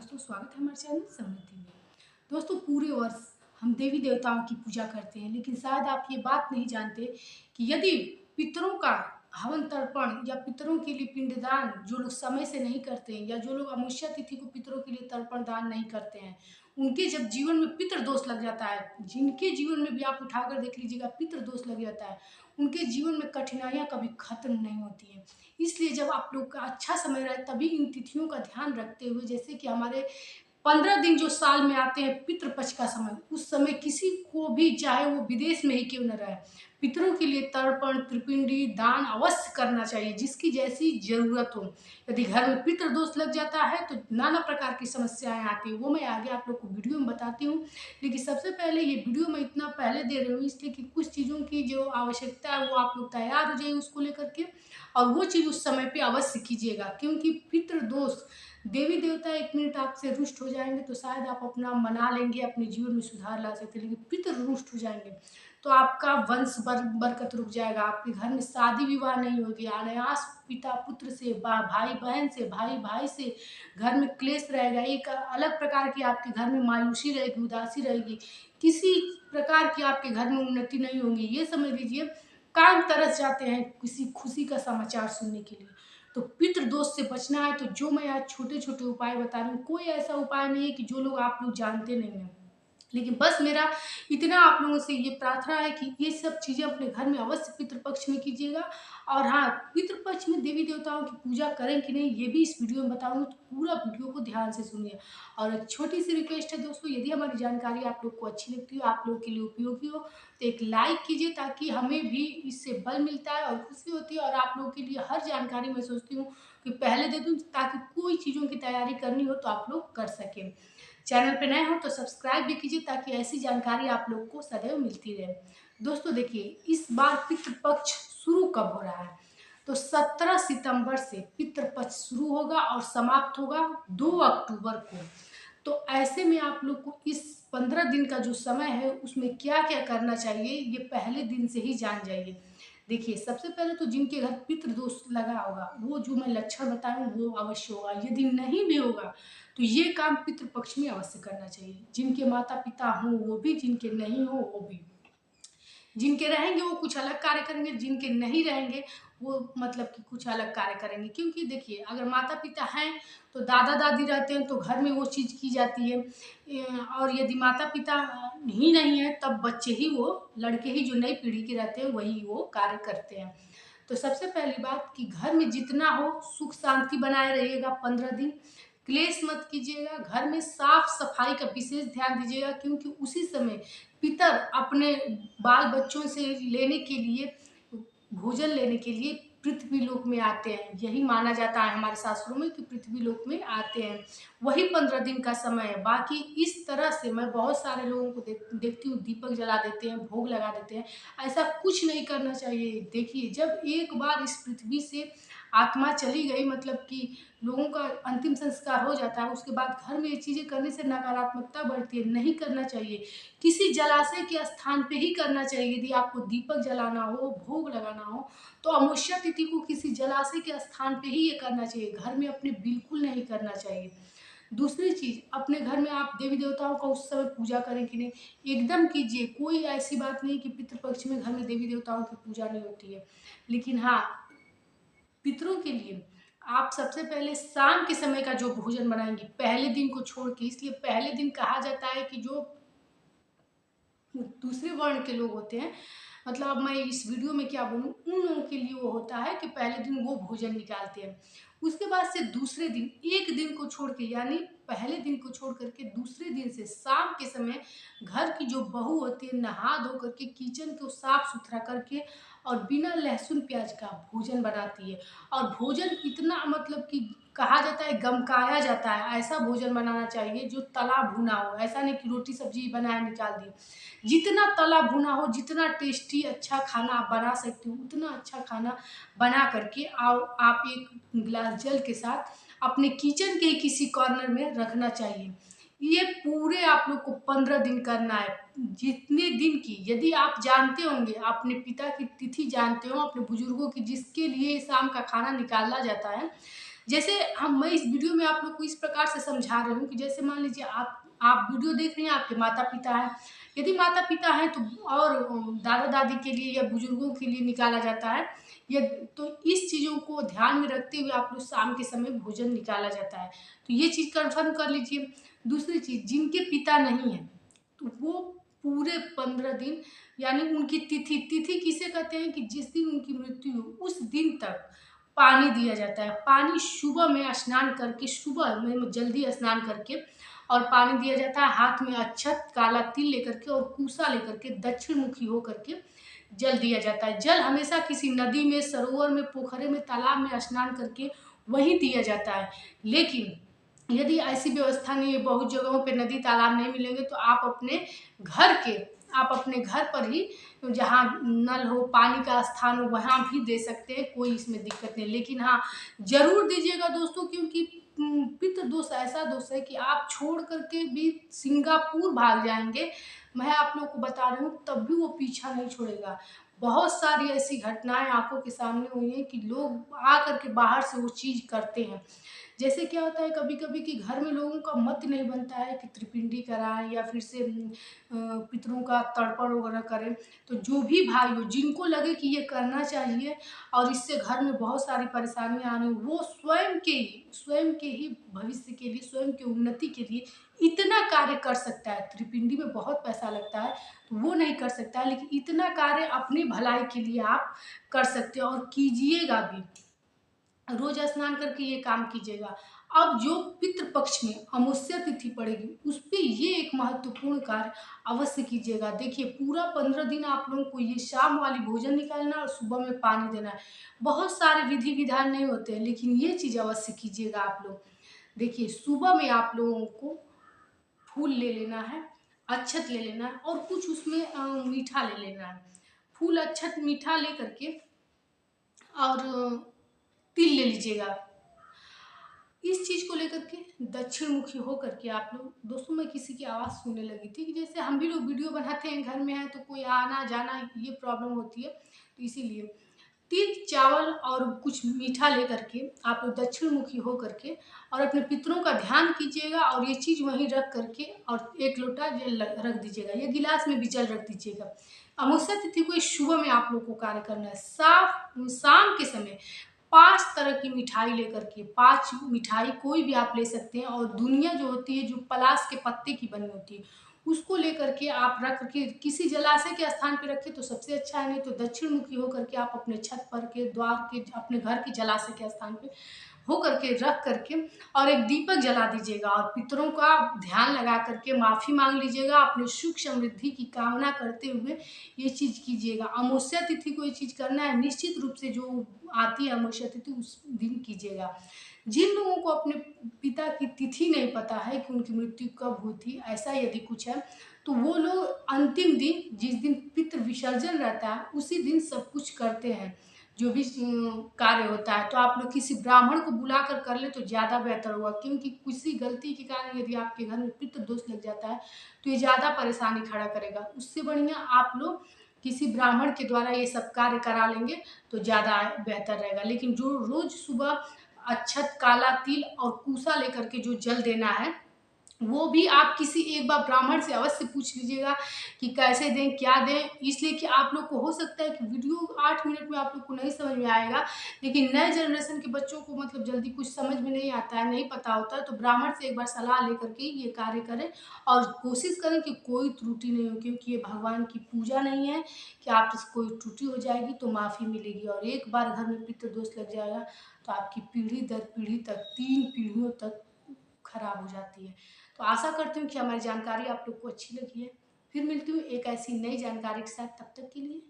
दोस्तों, स्वागत है हमारे चैनल समृद्धि में। दोस्तों, पूरे वर्ष हम देवी देवताओं की पूजा करते हैं, लेकिन शायद आप ये बात नहीं जानते कि यदि पितरों का हवन तर्पण या पितरों के लिए पिंडदान जो लोग समय से नहीं करते हैं, या जो लोग अमावस्या तिथि को पितरों के लिए तर्पण दान नहीं करते हैं, उनके जब जीवन में पितृ दोष लग जाता है, जिनके जीवन में भी आप उठाकर देख लीजिएगा पितृ दोष लग जाता है, उनके जीवन में कठिनाइयाँ कभी खत्म नहीं होती हैं। इसलिए जब आप लोग का अच्छा समय रहे तभी इन तिथियों का ध्यान रखते हुए, जैसे कि हमारे 15 दिन जो साल में आते हैं पितृपक्ष का समय, उस समय किसी को भी, चाहे वो विदेश में ही क्यों न रहे, पितरों के लिए तर्पण त्रिपिंडी दान अवश्य करना चाहिए, जिसकी जैसी जरूरत हो। यदि घर में पितृ दोष लग जाता है तो नाना प्रकार की समस्याएं आती हैं, वो मैं आगे आप लोग को वीडियो में बताती हूँ। लेकिन सबसे पहले ये वीडियो मैं इतना पहले दे रही हूँ इसलिए कि कुछ चीज़ों की जो आवश्यकता है वो आप लोग तैयार हो जाइए उसको लेकर के, और वो चीज़ उस समय पे अवश्य कीजिएगा, क्योंकि पितृ दोष, देवी देवता 1 मिनट आपसे रुष्ट हो जाएंगे तो शायद आप अपना मना लेंगे, अपने जीवन में सुधार ला सकते हैं, लेकिन पितृ रुष्ट हो जाएंगे तो आपका वंश बरकत रुक जाएगा, आपके घर में शादी विवाह नहीं होगी, अनायास पिता पुत्र से, भाई बहन से, भाई भाई से घर में क्लेश रहेगा, एक अलग प्रकार की आपके घर में मायूसी रहेगी, उदासी रहेगी, किसी प्रकार की आपके घर में उन्नति नहीं होगी। ये समझ लीजिए कान तरस जाते हैं किसी खुशी का समाचार सुनने के लिए। तो पितृ दोष से बचना है तो जो मैं आज छोटे छोटे उपाय बता रही हूँ, कोई ऐसा उपाय नहीं है कि जो लोग आप लोग जानते नहीं हैं, लेकिन बस मेरा इतना आप लोगों से ये प्रार्थना है कि ये सब चीज़ें अपने घर में अवश्य पितृपक्ष में कीजिएगा। और हाँ, पितृपक्ष में देवी देवताओं की पूजा करें कि नहीं ये भी इस वीडियो में बताऊंगी, तो पूरा वीडियो को ध्यान से सुनिए। और एक छोटी सी रिक्वेस्ट है दोस्तों, यदि हमारी जानकारी आप लोग को अच्छी लगती हो, आप लोग के लिए उपयोगी हो, तो एक लाइक कीजिए, ताकि हमें भी इससे बल मिलता है और खुशी होती है। और आप लोगों के लिए हर जानकारी मैं सोचती हूँ कि पहले दे दूँ, ताकि कोई चीज़ों की तैयारी करनी हो तो आप लोग कर सकें। चैनल पे नए हो तो सब्सक्राइब भी कीजिए, ताकि ऐसी जानकारी आप लोग को सदैव मिलती रहे। दोस्तों देखिए, इस बार पितृपक्ष शुरू कब हो रहा है, तो 17 सितंबर से पितृपक्ष शुरू होगा और समाप्त होगा 2 अक्टूबर को। तो ऐसे में आप लोग को इस 15 दिन का जो समय है उसमें क्या क्या करना चाहिए ये पहले दिन से ही जान जाइए। देखिए, सबसे पहले तो जिनके घर पितृ दोष लगा होगा वो जो मैं लक्षण बताऊं वो अवश्य होगा, यदि नहीं भी होगा तो ये काम पितृपक्ष में अवश्य करना चाहिए। जिनके माता पिता हों वो भी, जिनके नहीं हो वो भी। जिनके रहेंगे वो कुछ अलग कार्य करेंगे, जिनके नहीं रहेंगे वो मतलब कि कुछ अलग कार्य करेंगे। क्योंकि देखिए, अगर माता पिता हैं तो दादा दादी रहते हैं तो घर में वो चीज़ की जाती है, और यदि माता पिता ही नहीं है तब बच्चे ही, वो लड़के ही जो नई पीढ़ी के रहते हैं वही वो कार्य करते हैं। तो सबसे पहली बात कि घर में जितना हो सुख शांति बनाए रहिएगा 15 दिन, क्लेश मत कीजिएगा, घर में साफ सफाई का विशेष ध्यान दीजिएगा, क्योंकि उसी समय पितर अपने बाल बच्चों से लेने के लिए, भोजन लेने के लिए पृथ्वी लोक में आते हैं। यही माना जाता है हमारे शास्त्रों में कि पृथ्वी लोक में आते हैं, वही 15 दिन का समय है। बाकी इस तरह से मैं बहुत सारे लोगों को देखती हूँ, दीपक जला देते हैं, भोग लगा देते हैं, ऐसा कुछ नहीं करना चाहिए। देखिए, जब एक बार इस पृथ्वी से आत्मा चली गई, मतलब कि लोगों का अंतिम संस्कार हो जाता है, उसके बाद घर में ये चीज़ें करने से नकारात्मकता बढ़ती है, नहीं करना चाहिए। किसी जलाशय के स्थान पे ही करना चाहिए। यदि आपको दीपक जलाना हो, भोग लगाना हो, तो अमावस्या तिथि को किसी जलाशय के स्थान पे ही ये करना चाहिए, घर में अपने बिल्कुल नहीं करना चाहिए। दूसरी चीज़, अपने घर में आप देवी देवताओं का उस समय पूजा करें कि नहीं, एकदम कीजिए। कोई ऐसी बात नहीं कि पितृपक्ष में घर में देवी देवताओं की पूजा नहीं होती है, लेकिन हाँ, पितरों के लिए आप सबसे पहले शाम के समय का जो भोजन बनाएंगे पहले दिन को छोड़ के, इसलिए पहले दिन कहा जाता है कि जो दूसरे वर्ण के लोग होते हैं, मतलब अब मैं इस वीडियो में क्या बोलूँ, उन लोगों के लिए वो होता है कि पहले दिन वो भोजन निकालते हैं। उसके बाद से दूसरे दिन, एक दिन को छोड़ के, यानी पहले दिन को छोड़ करके दूसरे दिन से शाम के समय घर की जो बहू होती है नहा धो करके किचन को साफ सुथरा करके और बिना लहसुन प्याज का भोजन बनाती है। और भोजन इतना, मतलब कि कहा जाता है गमकाया जाता है, ऐसा भोजन बनाना चाहिए जो तला भुना हो, ऐसा नहीं कि रोटी सब्जी बनाया निकाल दिए। जितना तला भुना हो, जितना टेस्टी अच्छा खाना आप बना सकते हो, उतना अच्छा खाना बना करके आओ आप एक गिलास जल के साथ अपने किचन के किसी कॉर्नर में रखना चाहिए। ये पूरे आप लोग को 15 दिन करना है। जितने दिन की, यदि आप जानते होंगे, अपने पिता की तिथि जानते हो, अपने बुजुर्गों की जिसके लिए शाम का खाना निकाला जाता है, जैसे मैं इस वीडियो में आप लोग को इस प्रकार से समझा रही हूँ कि जैसे मान लीजिए आप वीडियो देख रही हैं, आपके माता-पिता हैं। यदि माता-पिता हैं तो और दादा-दादी के लिए या बुजुर्गों के लिए निकाला जाता है। ये तो इस चीज़ों को ध्यान में रखते हुए आप लोग शाम के समय भोजन निकाला जाता है। तो ये चीज़ कन्फर्म कर लीजिए। दूसरी चीज़, जिनके पिता नहीं हैं, तो वो पूरे 15 दिन, यानी उनकी तिथि तिथि किसे कहते हैं कि जिस दिन उनकी मृत्यु हो, उस दिन तक पानी दिया जाता है। पानी सुबह में स्नान करके, सुबह में जल्दी स्नान करके और पानी दिया जाता है। हाथ में अक्षत, काला तिल लेकर के और कूसा लेकर के दक्षिण मुखी होकर के जल दिया जाता है। जल हमेशा किसी नदी में, सरोवर में, पोखरे में, तालाब में स्नान करके वहीं दिया जाता है। लेकिन यदि ऐसी व्यवस्था नहीं है, बहुत जगहों पे नदी तालाब नहीं मिलेंगे, तो आप अपने घर पर ही जहाँ नल हो, पानी का स्थान हो, वहाँ भी दे सकते हैं, कोई इसमें दिक्कत नहीं। लेकिन हाँ, ज़रूर दीजिएगा दोस्तों, क्योंकि पितृ दोष ऐसा दोष है कि आप छोड़ करके भी सिंगापुर भाग जाएँगे, मैं आप लोग को बता रही हूँ, तब भी वो पीछा नहीं छोड़ेगा। बहुत सारी ऐसी घटनाएँ आँखों के सामने हुई हैं कि लोग आ कर के बाहर से वो चीज़ करते हैं। जैसे क्या होता है कभी-कभी कि घर में लोगों का मत नहीं बनता है कि त्रिपिंडी कराएँ या फिर से पितरों का तर्पण वगैरह करें। तो जो भी भाई हो, जिनको लगे कि ये करना चाहिए और इससे घर में बहुत सारी परेशानियाँ आनी, वो स्वयं के ही भविष्य के लिए, स्वयं की उन्नति के लिए इतना कार्य कर सकता है। त्रिपिंडी में बहुत पैसा लगता है, तो वो नहीं कर सकता है, लेकिन इतना कार्य अपनी भलाई के लिए आप कर सकते हो और कीजिएगा भी। रोज स्नान करके ये काम कीजिएगा। अब जो पितृ पक्ष में अमावस्या तिथि पड़ेगी, उस पे ये एक महत्वपूर्ण कार्य अवश्य कीजिएगा। देखिए, पूरा 15 दिन आप लोगों को ये शाम वाली भोजन निकालना है और सुबह में पानी देना है। बहुत सारे विधि विधान नहीं होते हैं, लेकिन ये चीज़ अवश्य कीजिएगा आप लोग। देखिए, सुबह में आप लोगों को फूल ले लेना है, अक्षत ले लेना है और कुछ उसमें मीठा ले लेना है। फूल, अक्षत, मीठा लेकर के और तिल ले लीजिएगा। इस चीज़ को लेकर के दक्षिण मुखी होकर के आप लोग, दोस्तों मैं किसी की आवाज़ सुनने लगी थी कि जैसे हम भी लोग वीडियो बनाते हैं, घर में हैं तो कोई आना जाना ये प्रॉब्लम होती है, तो इसीलिए तिल, चावल और कुछ मीठा लेकर के आप लोग दक्षिण मुखी होकर के और अपने पितरों का ध्यान कीजिएगा और ये चीज़ वहीं रख करके और एक लोटा जल रख दीजिएगा, ये गिलास में भी जल रख दीजिएगा। अमावस्या तिथि को इस सुबह में आप लोग को कार्य करना है। शाम के समय 5 तरह की मिठाई लेकर के, 5 मिठाई कोई भी आप ले सकते हैं और दुनिया जो होती है, जो पलाश के पत्ते की बनी होती है, उसको लेकर के आप रख के किसी जलाशय के स्थान पे रखें तो सबसे अच्छा है, नहीं तो दक्षिण मुखी होकर के आप अपने छत पर के, द्वार के, अपने घर के जलाशय के स्थान पे हो करके रख करके और एक दीपक जला दीजिएगा और पितरों का ध्यान लगा करके माफ़ी माँग लीजिएगा, अपने सुख समृद्धि की कामना करते हुए ये चीज़ कीजिएगा। अमावस्या तिथि को ये चीज़ करना है, निश्चित रूप से जो आती है अमावस्या तिथि उस दिन कीजिएगा। जिन लोगों को अपने पिता की तिथि नहीं पता है कि उनकी मृत्यु कब हुई थी, ऐसा यदि कुछ है, तो वो लोग अंतिम दिन, जिस दिन पितृ विसर्जन रहता है, उसी दिन सब कुछ करते हैं, जो भी कार्य होता है। तो आप लोग किसी ब्राह्मण को बुलाकर कर लें तो ज़्यादा बेहतर होगा, क्योंकि किसी गलती के कारण यदि आपके घर में पितृ दोष लग जाता है, तो ये ज़्यादा परेशानी खड़ा करेगा। उससे बढ़िया आप लोग किसी ब्राह्मण के द्वारा ये सब कार्य करा लेंगे तो ज़्यादा बेहतर रहेगा। लेकिन जो रोज़ सुबह अक्षत, काला तिल और कूसा लेकर के जो जल देना है, वो भी आप किसी एक बार ब्राह्मण से अवश्य पूछ लीजिएगा कि कैसे दें, क्या दें। इसलिए कि आप लोग को हो सकता है कि वीडियो 8 मिनट में आप लोग को नहीं समझ में आएगा, लेकिन नए जनरेशन के बच्चों को मतलब जल्दी कुछ समझ में नहीं आता है, नहीं पता होता है, तो ब्राह्मण से एक बार सलाह लेकर के ये कार्य करें और कोशिश करें कि कोई त्रुटि नहीं हो, क्योंकि ये भगवान की पूजा नहीं है कि आपसे कोई त्रुटि हो जाएगी तो माफ़ी मिलेगी। और एक बार घर में पितृ दोष लग जाएगा तो आपकी पीढ़ी दर पीढ़ी तक, 3 पीढ़ियों तक खराब हो जाती है। तो आशा करती हूँ कि हमारी जानकारी आप लोग को अच्छी लगी है। फिर मिलती हूँ एक ऐसी नई जानकारी के साथ, तब तक के लिए